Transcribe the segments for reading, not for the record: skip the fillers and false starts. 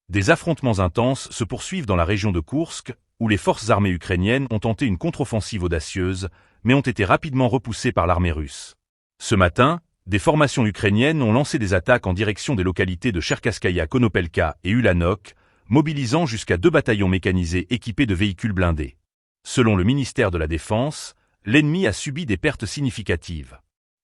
Des affrontements intenses se poursuivent dans la région de Koursk, où les forces armées ukrainiennes ont tenté une contre-offensive audacieuse, mais ont été rapidement repoussées par l'armée russe. Ce matin, des formations ukrainiennes ont lancé des attaques en direction des localités de Cherkasskaya, Konopelka et Ulanok, mobilisant jusqu'à 2 bataillons mécanisés équipés de véhicules blindés. Selon le ministère de la Défense, l'ennemi a subi des pertes significatives.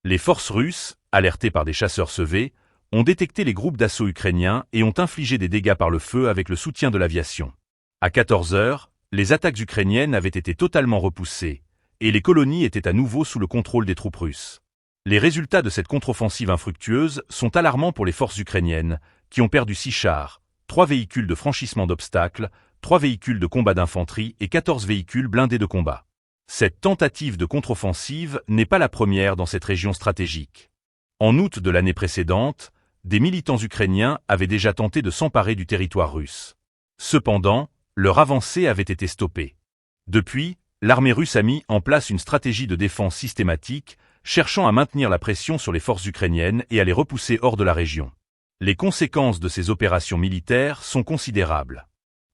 Les forces russes, alertées par des chasseurs CV, ont détecté les groupes d'assaut ukrainiens et ont infligé des dégâts par le feu avec le soutien de l'aviation. À 14 heures, les attaques ukrainiennes avaient été totalement repoussées, et les colonies étaient à nouveau sous le contrôle des troupes russes. Les résultats de cette contre-offensive infructueuse sont alarmants pour les forces ukrainiennes, qui ont perdu 6 chars, 3 véhicules de franchissement d'obstacles, 3 véhicules de combat d'infanterie et 14 véhicules blindés de combat. Cette tentative de contre-offensive n'est pas la première dans cette région stratégique. En août de l'année précédente, des militants ukrainiens avaient déjà tenté de s'emparer du territoire russe. Cependant, leur avancée avait été stoppée. Depuis, l'armée russe a mis en place une stratégie de défense systématique, cherchant à maintenir la pression sur les forces ukrainiennes et à les repousser hors de la région. Les conséquences de ces opérations militaires sont considérables.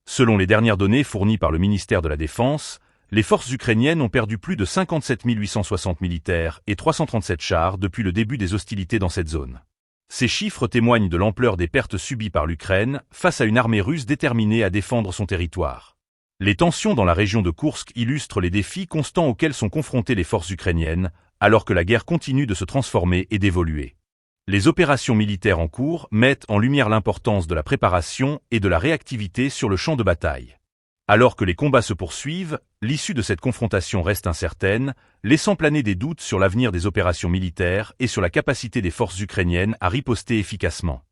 Selon les dernières données fournies par le ministère de la Défense, les forces ukrainiennes ont perdu plus de 57 860 militaires et 337 chars depuis le début des hostilités dans cette zone. Ces chiffres témoignent de l'ampleur des pertes subies par l'Ukraine face à une armée russe déterminée à défendre son territoire. Les tensions dans la région de Koursk illustrent les défis constants auxquels sont confrontées les forces ukrainiennes, alors que la guerre continue de se transformer et d'évoluer. Les opérations militaires en cours mettent en lumière l'importance de la préparation et de la réactivité sur le champ de bataille. Alors que les combats se poursuivent, l'issue de cette confrontation reste incertaine, laissant planer des doutes sur l'avenir des opérations militaires et sur la capacité des forces ukrainiennes à riposter efficacement.